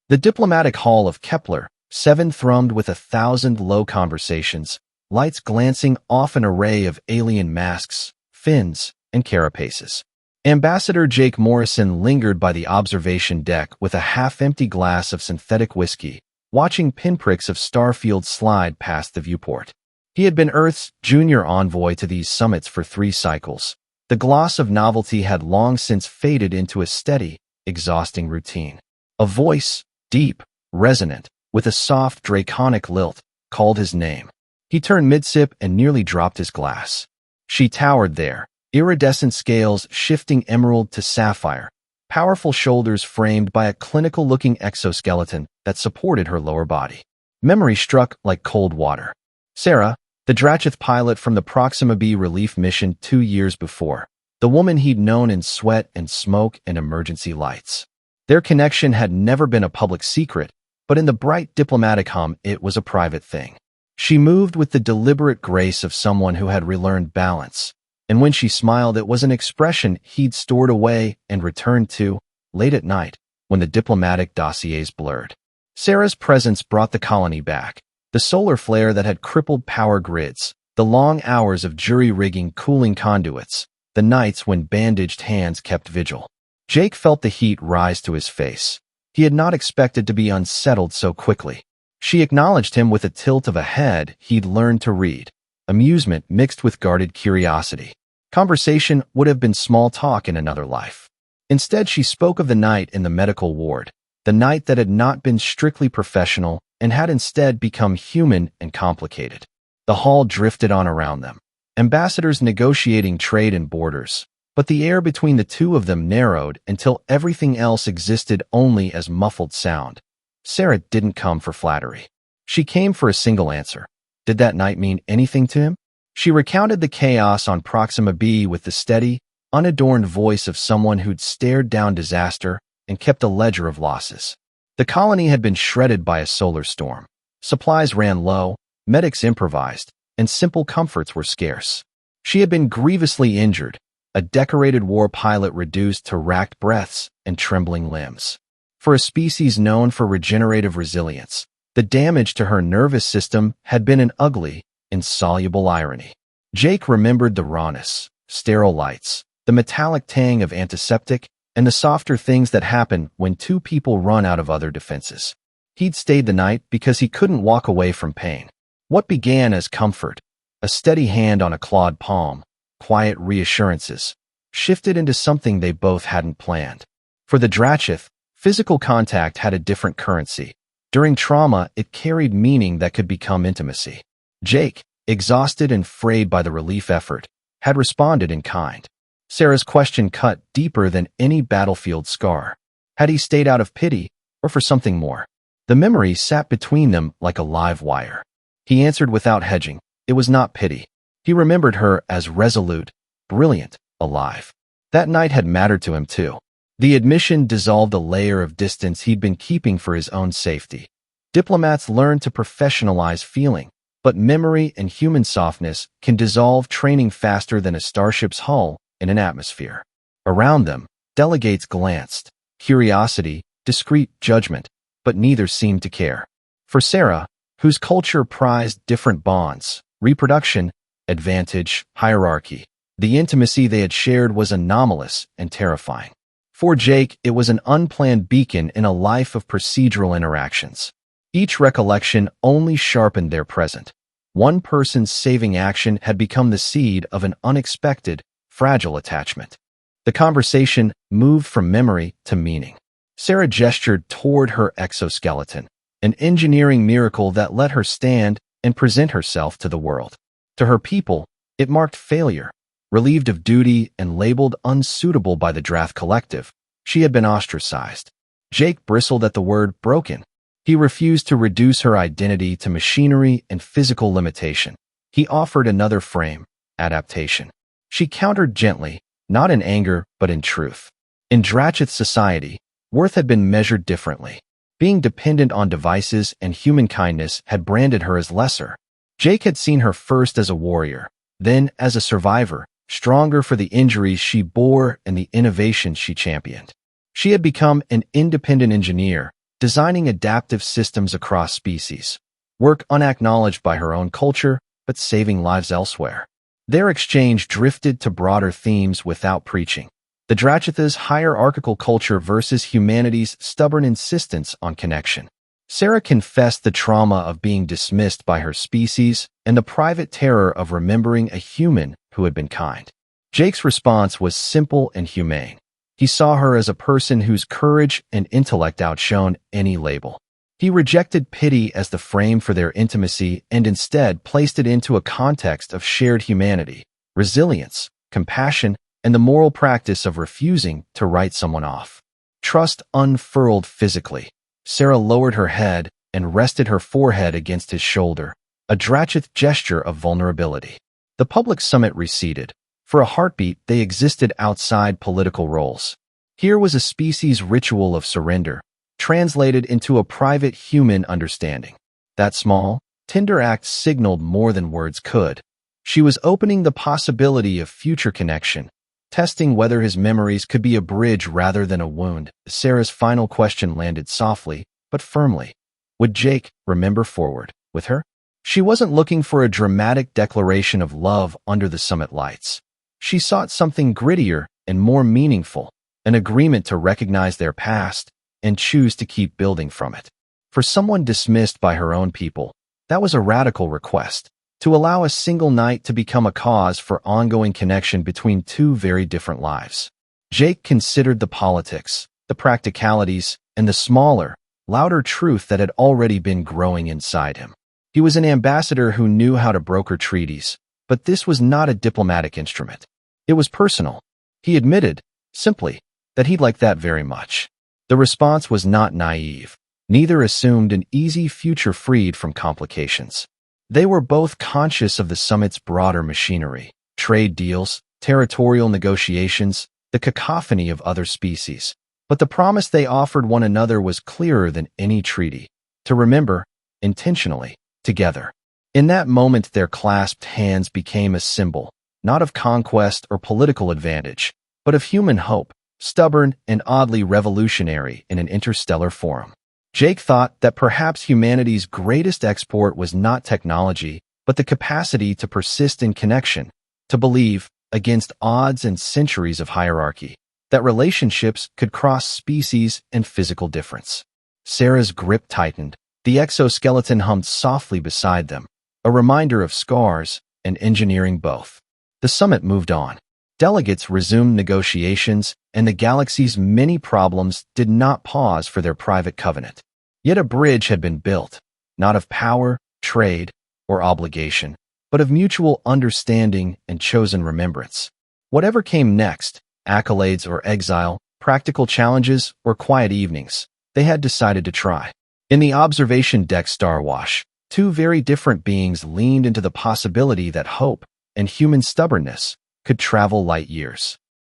The diplomatic hall of Kepler 7 thrummed with 1,000 low conversations, lights glancing off an array of alien masks, fins, and carapaces. Ambassador Jake Morrison lingered by the observation deck with a half-empty glass of synthetic whiskey, watching pinpricks of Starfield slide past the viewport. He had been Earth's junior envoy to these summits for 3 cycles. The gloss of novelty had long since faded into a steady, exhausting routine. A voice, deep, resonant, with a soft, draconic lilt, called his name. He turned mid-sip and nearly dropped his glass. She towered there, iridescent scales shifting emerald to sapphire, powerful shoulders framed by a clinical-looking exoskeleton that supported her lower body. Memory struck like cold water. Sarah, the Drachith pilot from the Proxima B relief mission 2 years before, the woman he'd known in sweat and smoke and emergency lights. Their connection had never been a public secret, but in the bright diplomatic hum, it was a private thing. She moved with the deliberate grace of someone who had relearned balance, and when she smiled, it was an expression he'd stored away and returned to late at night when the diplomatic dossiers blurred. Sarah's presence brought the colony back. The solar flare that had crippled power grids, the long hours of jury-rigging cooling conduits, the nights when bandaged hands kept vigil. Jake felt the heat rise to his face. He had not expected to be unsettled so quickly. She acknowledged him with a tilt of a head he'd learned to read, amusement mixed with guarded curiosity. Conversation would have been small talk in another life. Instead, she spoke of the night in the medical ward, the night that had not been strictly professional and had instead become human and complicated. The hall drifted on around them, ambassadors negotiating trade and borders, but the air between the two of them narrowed until everything else existed only as muffled sound. Sarah didn't come for flattery. She came for a single answer. Did that night mean anything to him? She recounted the chaos on Proxima B with the steady, unadorned voice of someone who'd stared down disaster and kept a ledger of losses. The colony had been shredded by a solar storm. Supplies ran low, medics improvised, and simple comforts were scarce. She had been grievously injured, a decorated war pilot reduced to racked breaths and trembling limbs. For a species known for regenerative resilience, the damage to her nervous system had been an ugly, insoluble irony. Jake remembered the rawness, sterile lights, the metallic tang of antiseptic, and the softer things that happen when 2 people run out of other defenses. He'd stayed the night because he couldn't walk away from pain. What began as comfort, a steady hand on a clawed palm, quiet reassurances, shifted into something they both hadn't planned. For the Drachith, physical contact had a different currency. During trauma, it carried meaning that could become intimacy. Jake, exhausted and frayed by the relief effort, had responded in kind. Sarah's question cut deeper than any battlefield scar. Had he stayed out of pity, or for something more? The memory sat between them like a live wire. He answered without hedging. It was not pity. He remembered her as resolute, brilliant, alive. That night had mattered to him too. The admission dissolved a layer of distance he'd been keeping for his own safety. Diplomats learn to professionalize feeling, but memory and human softness can dissolve training faster than a starship's hull in an atmosphere. Around them, delegates glanced, curiosity, discreet judgment, but neither seemed to care. For Sarah, whose culture prized different bonds, reproduction, advantage, hierarchy, the intimacy they had shared was anomalous and terrifying. For Jake, it was an unplanned beacon in a life of procedural interactions. Each recollection only sharpened their present. One person's saving action had become the seed of an unexpected, fragile attachment. The conversation moved from memory to meaning. Sarah gestured toward her exoskeleton, an engineering miracle that let her stand and present herself to the world. To her people, it marked failure. Relieved of duty and labeled unsuitable by the Drath Collective, she had been ostracized. Jake bristled at the word broken. He refused to reduce her identity to machinery and physical limitation. He offered another frame, adaptation. She countered gently, not in anger, but in truth. In Drachith society, worth had been measured differently. Being dependent on devices and human kindness had branded her as lesser. Jake had seen her first as a warrior, then as a survivor, stronger for the injuries she bore and the innovations she championed. She had become an independent engineer, designing adaptive systems across species, work unacknowledged by her own culture, but saving lives elsewhere. Their exchange drifted to broader themes without preaching. The Drachitha's hierarchical culture versus humanity's stubborn insistence on connection. Sarah confessed the trauma of being dismissed by her species and the private terror of remembering a human who had been kind. Jake's response was simple and humane. He saw her as a person whose courage and intellect outshone any label. He rejected pity as the frame for their intimacy and instead placed it into a context of shared humanity, resilience, compassion, and the moral practice of refusing to write someone off. Trust unfurled physically. Sarah lowered her head and rested her forehead against his shoulder, a Drachith gesture of vulnerability. The public summit receded. For a heartbeat, they existed outside political roles. Here was a species ritual of surrender, translated into a private human understanding. That small, tender act signaled more than words could. She was opening the possibility of future connection, testing whether his memories could be a bridge rather than a wound. Sarah's final question landed softly, but firmly. Would Jake remember forward with her? She wasn't looking for a dramatic declaration of love under the summit lights. She sought something grittier and more meaningful, an agreement to recognize their past and choose to keep building from it. For someone dismissed by her own people, that was a radical request, to allow a single night to become a cause for ongoing connection between two very different lives. Jake considered the politics, the practicalities, and the smaller, louder truth that had already been growing inside him. He was an ambassador who knew how to broker treaties, but this was not a diplomatic instrument. It was personal. He admitted, simply, that he'd like that very much. The response was not naive. Neither assumed an easy future freed from complications. They were both conscious of the summit's broader machinery, trade deals, territorial negotiations, the cacophony of other species. But the promise they offered one another was clearer than any treaty: to remember, intentionally, together. In that moment, their clasped hands became a symbol, not of conquest or political advantage, but of human hope, stubborn and oddly revolutionary in an interstellar forum. Jake thought that perhaps humanity's greatest export was not technology, but the capacity to persist in connection, to believe, against odds and centuries of hierarchy, that relationships could cross species and physical difference. Sarah's grip tightened. The exoskeleton hummed softly beside them, a reminder of scars and engineering both. The summit moved on. Delegates resumed negotiations, and the galaxy's many problems did not pause for their private covenant. Yet a bridge had been built, not of power, trade, or obligation, but of mutual understanding and chosen remembrance. Whatever came next, accolades or exile, practical challenges or quiet evenings, they had decided to try. In the observation deck Starwash, two very different beings leaned into the possibility that hope and human stubbornness could travel light years.